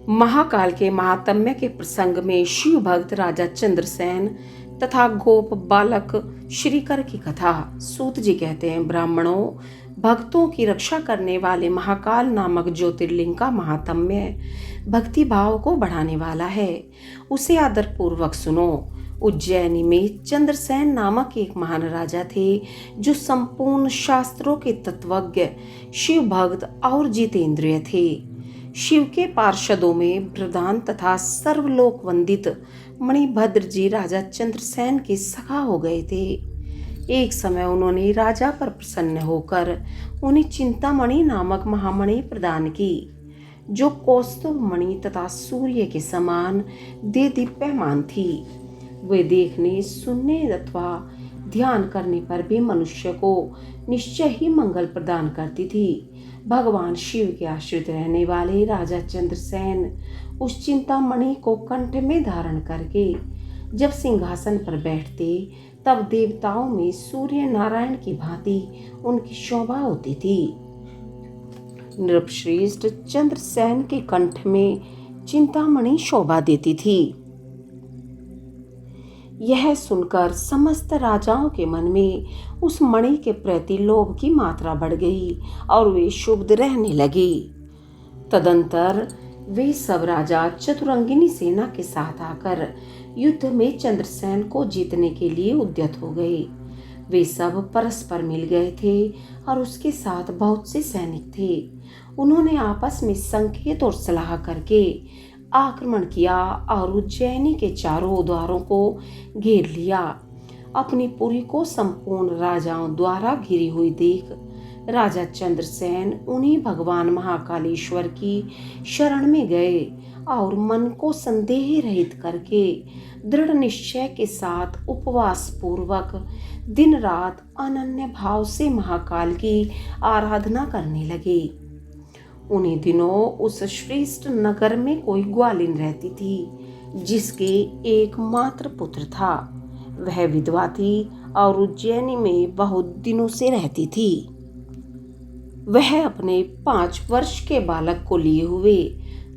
महाकाल के महात्म्य के प्रसंग में शिव भक्त राजा चंद्रसेन तथा गोप बालक श्रीकर की कथा। सूत जी कहते हैं, ब्राह्मणों, भक्तों की रक्षा करने वाले महाकाल नामक ज्योतिर्लिंग का महात्म्य भक्ति भाव को बढ़ाने वाला है। उसे आदर पूर्वक सुनो। उज्जैनी में चंद्रसेन नामक एक महान राजा थे जो संपूर्ण शास्त्रों के तत्वज्ञ, शिव भक्त और जितेंद्रिय थे। शिव के पार्षदों में प्रधान तथा सर्वलोक वंदित मणिभद्र जी राजा चंद्रसेन के सखा हो गए थे। एक समय उन्होंने राजा पर प्रसन्न होकर उन्हें चिंतामणि नामक महामणि प्रदान की, जो कौस्तुभ मणि तथा सूर्य के समान देदीप्यमान थी। वे देखने, सुनने अथवा ध्यान करने पर भी मनुष्य को निश्चय ही मंगल प्रदान करती थी। भगवान शिव के आश्रित रहने वाले राजा चंद्रसेन उस चिंतामणि को कंठ में धारण करके जब सिंहासन पर बैठते, तब देवताओं में सूर्य नारायण की भांति उनकी शोभा होती थी। नृपश्रेष्ठ चंद्रसेन के कंठ में चिंतामणि शोभा देती थी। यह सुनकर समस्त राजाओं के मन में उस मणि के प्रति लोभ की मात्रा बढ़ गई और वे क्षुब्ध रहने लगे। तदंतर वे सब राजा चतुरंगिनी सेना के साथ आकर युद्ध में चंद्रसेन को जीतने के लिए उद्यत हो गए। वे सब परस्पर मिल गए थे और उसके साथ बहुत से सैनिक थे। उन्होंने आपस में संकेत और सलाह करके आक्रमण किया और उज्जैनी के चारों द्वारों को घेर लिया। अपनी पुरी को संपूर्ण राजाओं द्वारा घिरी हुई देख राजा चंद्रसेन उन्हीं भगवान महाकालेश्वर की शरण में गए और मन को संदेह रहित करके दृढ़ निश्चय के साथ उपवास पूर्वक दिन रात अनन्य भाव से महाकाल की आराधना करने लगे। उन्हीं दिनों उस श्रेष्ठ नगर में कोई ग्वालिन रहती थी, जिसके एकमात्र पुत्र था। वह विधवा थी और उज्जैनी में बहुत दिनों से रहती थी। वह अपने 5 वर्ष के बालक को लिए हुए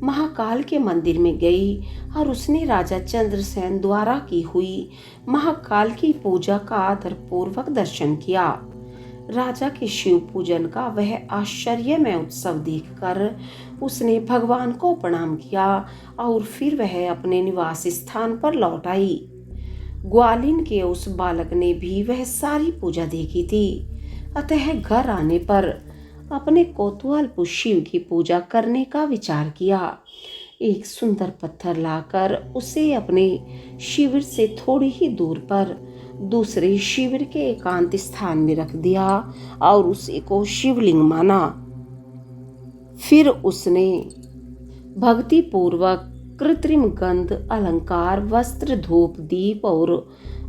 महाकाल के मंदिर में गई और उसने राजा चंद्रसेन द्वारा की हुई महाकाल की पूजा का आदर पूर्वक दर्शन किया। राजा के शिव पूजन का वह आश्चर्यमय उत्सव देखकर उसने भगवान को प्रणाम किया और फिर वह अपने निवास स्थान पर लौट आई। ग्वालिन के उस बालक ने भी वह सारी पूजा देखी थी, अतः घर आने पर अपने कौतूहल शिव की पूजा करने का विचार किया। एक सुंदर पत्थर लाकर उसे अपने शिविर से थोड़ी ही दूर पर दूसरे शिविर के एकांत स्थान में रख दिया और उसे को शिवलिंग माना। फिर उसने भक्ति पूर्वक कृत्रिम गंध, अलंकार, वस्त्र, धूप, दीप और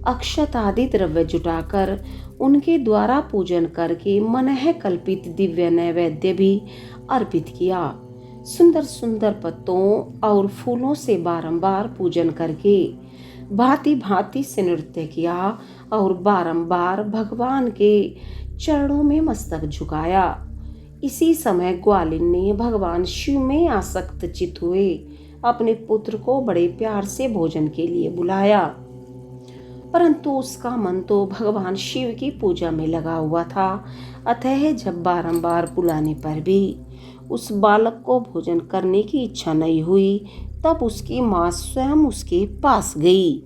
अक्षत आदि द्रव्य जुटाकर उनके द्वारा पूजन करके मनः कल्पित दिव्य नैवेद्य भी अर्पित किया। सुंदर सुंदर पत्तों और फूलों से बारंबार पूजन करके भांति भांति से नृत्य किया और बारंबार भगवान के चरणों में मस्तक झुकाया। इसी समय ग्वालिन ने भगवान शिव में आसक्त चित हुए अपने पुत्र को बड़े प्यार से भोजन के लिए बुलाया, परंतु उसका मन तो भगवान शिव की पूजा में लगा हुआ था। अतः जब बारंबार बुलाने पर भी उस बालक को भोजन करने की इच्छा नहीं हुई, तब उसकी माँ स्वयं उसके पास गई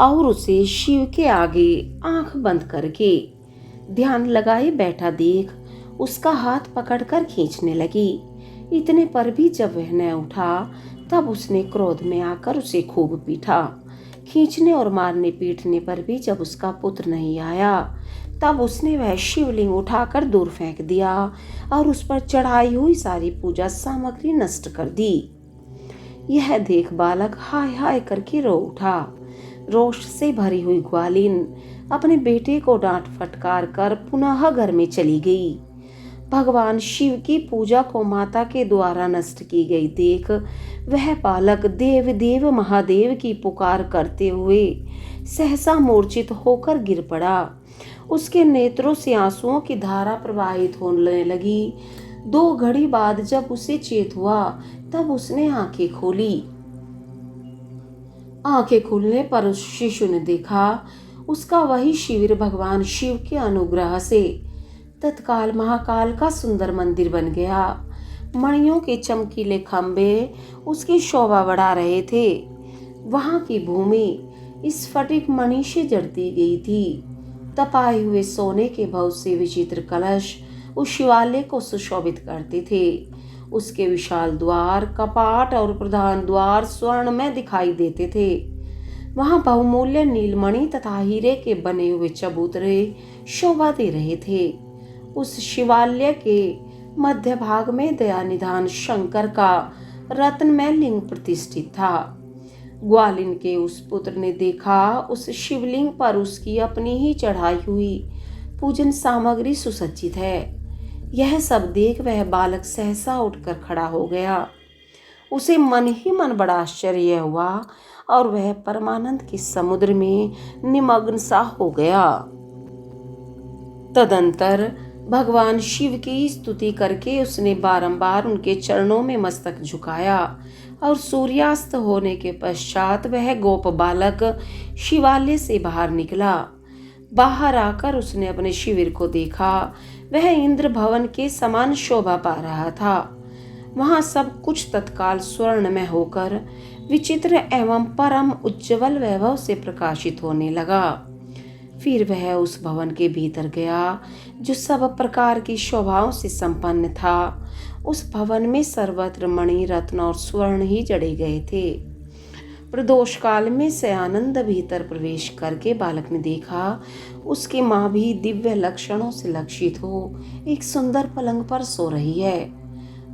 और उसे शिव के आगे आंख बंद करके ध्यान लगाए बैठा देख उसका हाथ पकड़कर खींचने लगी। इतने पर भी जब वह न उठा, तब उसने क्रोध में आकर उसे खूब पीटा। खींचने और मारने पीटने पर भी जब उसका पुत्र नहीं आया, तब उसने वह शिवलिंग उठाकर दूर फेंक दिया और उस पर चढ़ाई हुई सारी पूजा सामग्री नष्ट कर दी। यह देख बालक हाय हाय करके रो उठा। रोष से भरी हुई ग्वालिन अपने बेटे को डांट फटकार कर पुनः घर में चली गई। भगवान शिव की पूजा को माता के द्वारा नष्ट की गई देख वह बालक देव देव महादेव की पुकार करते हुए सहसा मूर्छित होकर गिर पड़ा। उसके नेत्रों से आंसुओं की धारा प्रवाहित होने लगी। 2 घड़ी बाद जब उसे चेत हुआ तब उसने आंखें खोली। आंखें खुलने पर उस शिशु ने देखा उसका वही शिविर भगवान शिव के अनुग्रह से तत्काल महाकाल का सुंदर मंदिर बन गया। मणियों के चमकीले खंभे उसकी शोभा बढ़ा रहे थे। वहां की भूमि स्फटिक मणि से जड़ती गई थी। तपाए हुए सोने के बहुत से विचित्र कलश उस शिवालय को सुशोभित करते थे। उसके विशाल द्वार, कपाट और प्रधान द्वार स्वर्ण में दिखाई देते थे। वहां बहुमूल्य नीलमणि तथा हीरे के बने हुए चबूतरे शोभा दे रहे थे। उस शिवालय के मध्य भाग में दयानिधान शंकर का रत्नमय लिंग प्रतिष्ठित था। ग्वालिन के उस पुत्र ने देखा उस शिवलिंग पर उसकी अपनी ही चढ़ाई हुई पूजन सामग्री सुसज्जित है। यह सब देख वह बालक सहसा उठकर खड़ा हो गया। उसे मन ही मन बड़ा आश्चर्य हुआ और वह परमानंद के समुद्र में निमग्न सा हो गया। तदंतर भगवान शिव की स्तुति करके उसने बारंबार उनके चरणों में मस्तक झुकाया और सूर्यास्त होने के पश्चात वह गोप बालक शिवालय से बाहर निकला। बाहर आकर उसने अपने शिविर को देखा। वह इंद्र भवन के समान शोभा पा रहा था। वहां सब कुछ तत्काल स्वर्ण में होकर विचित्र एवं परम उज्ज्वल वैभव से प्रकाशित होने लगा। फिर वह उस भवन के भीतर गया जो सब प्रकार की शोभाओं से संपन्न था। उस भवन में सर्वत्र मणि, रत्न और स्वर्ण ही जड़े गए थे। प्रदोष काल में से आनंद भीतर प्रवेश करके बालक ने देखा उसकी माँ भी दिव्य लक्षणों से लक्षित हो एक सुंदर पलंग पर सो रही है।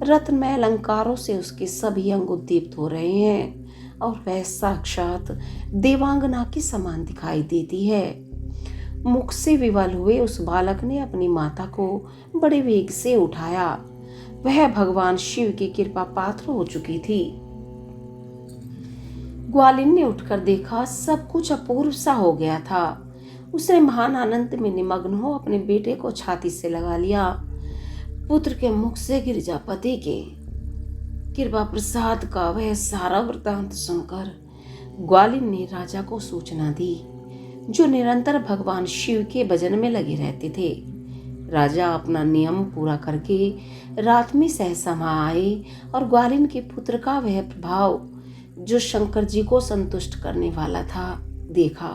रत्नमय अलंकारों से उसके सभी अंग उद्दीप्त हो रहे हैं और वह साक्षात देवांगना के समान दिखाई देती है। मुख से विवल हुए उस बालक ने अपनी माता को बड़े वेग से उठाया। वह भगवान शिव की कृपा पात्र हो चुकी थी। ग्वालिन ने उठकर देखा सब कुछ अपूर्व सा हो गया था। उसने महान आनंद में निमग्न हो अपने बेटे को छाती से लगा लिया। पुत्र के मुख से गिरिजापति के कृपा प्रसाद का वह सारा वृतांत सुनकर ग्वालिन ने राजा को सूचना दी, जो निरंतर भगवान शिव के भजन में लगे रहते थे। राजा अपना नियम पूरा करके रात में सहसा वहां आए और ग्वालिन के पुत्र का वह प्रभाव जो शंकर जी को संतुष्ट करने वाला था देखा।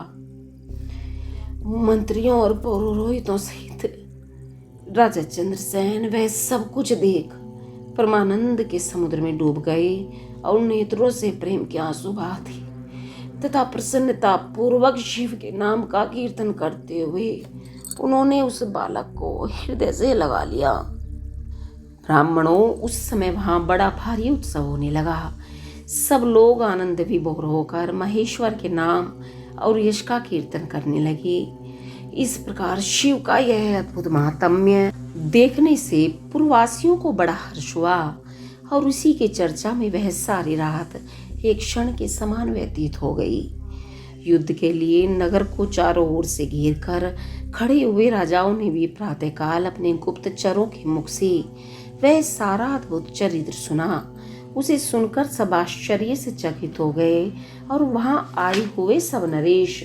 मंत्रियों और पुरोहितों सहित राजा चंद्रसेन वह सब कुछ देख परमानंद के समुद्र में डूब गए और नेत्रों से प्रेम के आंसू बहाते तथा प्रसन्नता पूर्वक शिव के नाम का कीर्तन करते हुए उन्होंने उस बालक को हृदय से लगा लिया। ब्राह्मणों, उस समय वहां बड़ा भारी उत्सव होने लगा। सब लोग आनंद विभोर होकर महेश्वर के नाम और यश का कीर्तन करने लगे। इस प्रकार शिव का यह अद्भुत महात्म्य देखने से पूर्ववासियों को बड़ा हर्ष हुआ और उसी के चर्चा में वह सारी रात एक क्षण के समान व्यतीत हो गई। युद्ध के लिए नगर को चारों ओर से घेर कर खड़े हुए राजाओं ने भी प्रातःकाल अपने गुप्तचरों के मुख से वह सारा अद्भुत चरित्र सुना। उसे सुनकर सब आश्चर्य से चकित हो गए और वहां आए हुए सब नरेश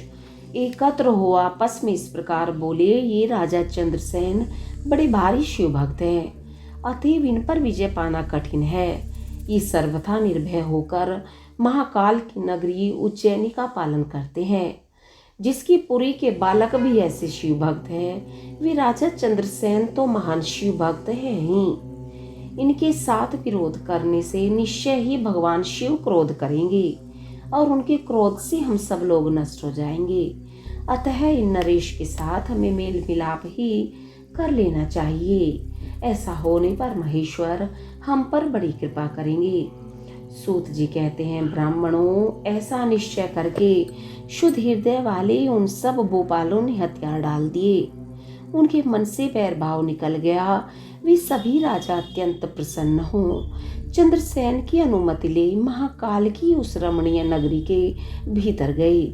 एकत्र हो आपस में इस प्रकार बोले, ये राजा चंद्रसेन बड़े भारी शिव भक्त हैं, अतएव इन पर विजय पाना कठिन है। ये सर्वथा निर्भय होकर महाकाल की नगरी उज्जैनी का पालन करते हैं। जिसकी पुरी के बालक भी ऐसे शिव भक्त हैं, वे राजा चंद्रसेन तो महान शिव भक्त हैं ही। इनके साथ विरोध करने से निश्चय ही भगवान शिव क्रोध करेंगे और उनके क्रोध से हम सब लोग नष्ट हो जाएंगे। अतः इन नरेश के साथ हमें मेल मिलाप ही कर लेना चाहिए। ऐसा होने पर महेश्वर हम पर बड़ी कृपा करेंगे। सूत जी कहते हैं, ब्राह्मणों, ऐसा निश्चय करके शुद्ध हृदय वाले उन सब भोपालों ने हथियार डाल दिए। उनके मन से वैर भाव निकल गया। वे सभी राजा अत्यंत प्रसन्न हो चंद्रसेन की अनुमति ले महाकाल की उस रमणीय नगरी के भीतर गए।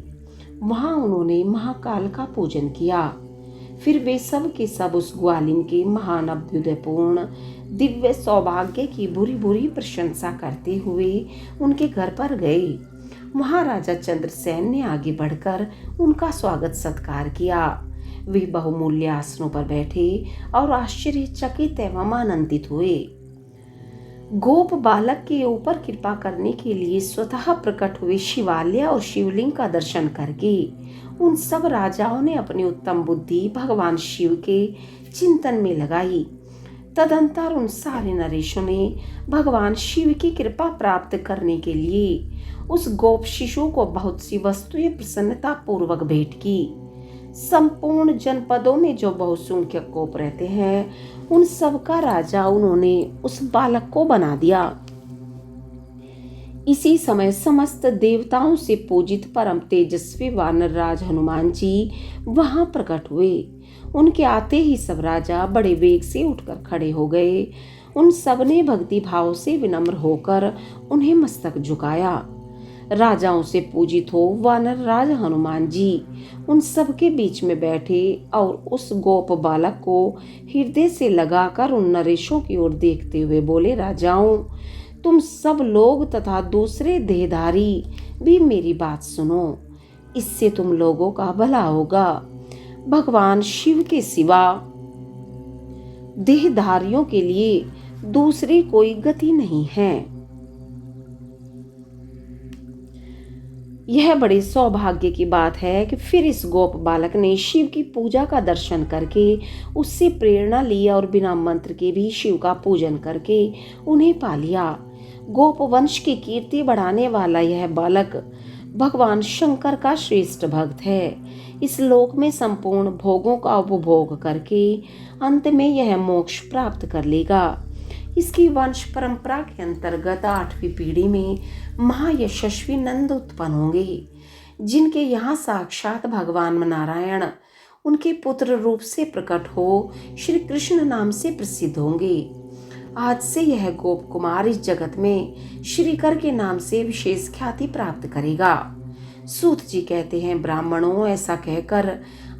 वहां उन्होंने महाकाल का पूजन किया। फिर वे सब के सब उस ग्वालिन के महान अभ्युदयपूर्ण दिव्य सौभाग्य की बुरी बुरी प्रशंसा करते हुए उनके घर पर गए। महाराजा चंद्रसेन ने आगे बढ़कर उनका स्वागत सत्कार किया। वे बहुमूल्य आसनों पर बैठे और आश्चर्यचकित एवं आनंदित हुए। गोप बालक के ऊपर कृपा करने के लिए स्वतः प्रकट हुए शिवालय और शिवलिंग का दर्शन करके उन सब राजाओं ने अपनी उत्तम बुद्धि भगवान शिव के चिंतन में लगाई। तदंतर उन सारे नरेशों ने भगवान शिव की कृपा प्राप्त करने के लिए उस गोप शिशु को बहुत सी वस्तुएं प्रसन्नता पूर्वक भेंट की। संपूर्ण जनपदों में जो बहुसंख्यक गोप रहते हैं उन सब का राजा उन्होंने उस बालक को बना दिया। इसी समय समस्त देवताओं से पूजित परम तेजस्वी वानर राज हनुमान जी वहां प्रकट हुए। उनके आते ही सब राजा बड़े वेग से उठकर खड़े हो गए। उन सब ने भक्ति भाव से विनम्र होकर उन्हें मस्तक झुकाया। राजाओं से पूजित हो वानर राज हनुमान जी उन सब के बीच में बैठे और उस गोप बालक को हृदय से लगाकर उन नरेशों की ओर देखते हुए बोले, राजाओं, तुम सब लोग तथा दूसरे देहधारी भी मेरी बात सुनो। इससे तुम लोगों का भला होगा। भगवान शिव के सिवा देहधारियों के लिए दूसरी कोई गति नहीं है। यह बड़े सौभाग्य की बात है कि फिर इस गोप बालक ने शिव की पूजा का दर्शन करके उससे प्रेरणा ली और बिना मंत्र के भी शिव का पूजन करके उन्हें पा लिया। गोप वंश की कीर्ति बढ़ाने वाला यह बालक भगवान शंकर का श्रेष्ठ भक्त है। इस लोक में संपूर्ण भोगों का उपभोग करके अंत में यह मोक्ष प्राप्त कर लेगा। इसकी वंश परंपरा के अंतर्गत 8वीं पीढ़ी में महायशस्वी नंद उत्पन्न होंगे, जिनके यहाँ साक्षात भगवान नारायण उनके पुत्र रूप से प्रकट हो श्री कृष्ण नाम से प्रसिद्ध होंगे। आज से यह गोप कुमार इस जगत में श्रीकर के नाम से विशेष ख्याति प्राप्त करेगा। सूत जी कहते हैं, ब्राह्मणों, ऐसा कहकर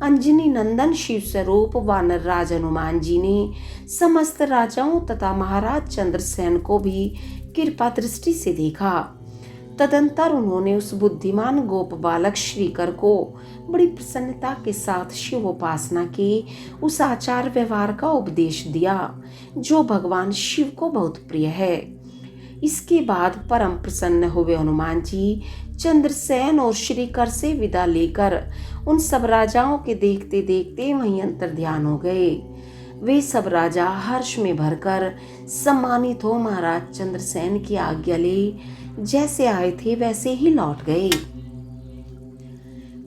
अंजनी नंदन शिव स्वरूप वानर राज हनुमान जी ने समस्त राजाओं तथा महाराज चंद्रसेन को भी कृपा दृष्टि से देखा। तदंतर उन्होंने उस बुद्धिमान गोप बालक श्रीकर को बड़ी प्रसन्नता के साथ शिवोपासना के उस आचार व्यवहार का उपदेश दिया जो भगवान शिव को बहुत प्रिय है। इसके बाद परम प्रसन्न हुए हनुमान जी चंद्रसेन और श्रीकर से विदा लेकर उन सब राजाओं के देखते देखते वहीं अंतर ध्यान हो गए। वे सब राजा हर्ष में भरकर सम्मानित हो महाराज चंद्रसेन की आज्ञा ले जैसे आए थे वैसे ही लौट गए।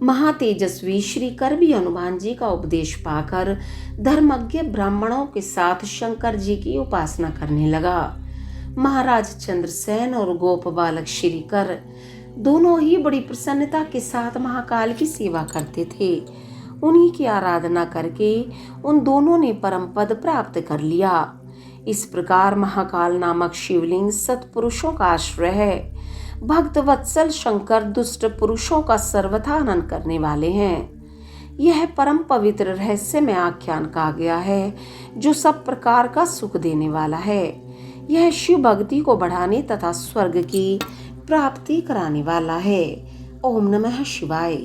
महातेजस्वी श्रीकर भी हनुमान जी का उपदेश पाकर धर्मज्ञ ब्राह्मणों के साथ शंकर जी की उपासना करने लगा। महाराज चंद्रसेन और गोप बालक श्रीकर दोनों ही बड़ी प्रसन्नता के साथ महाकाल की सेवा करते थे। उन्हीं की आराधना करके उन दोनों ने परम पद प्राप्त कर लिया। इस प्रकार महाकाल नामक शिवलिंग सत्पुरुषों का आश्रय है। भक्त वत्सल शंकर दुष्ट पुरुषों का सर्वथा आनंद करने वाले हैं। यह परम पवित्र रहस्य में आख्यान कहा गया है जो सब प्रकार का सुख देने वाला है। यह शिव भक्ति को बढ़ाने तथा स्वर्ग की प्राप्ति कराने वाला है। ओम नमः शिवाय।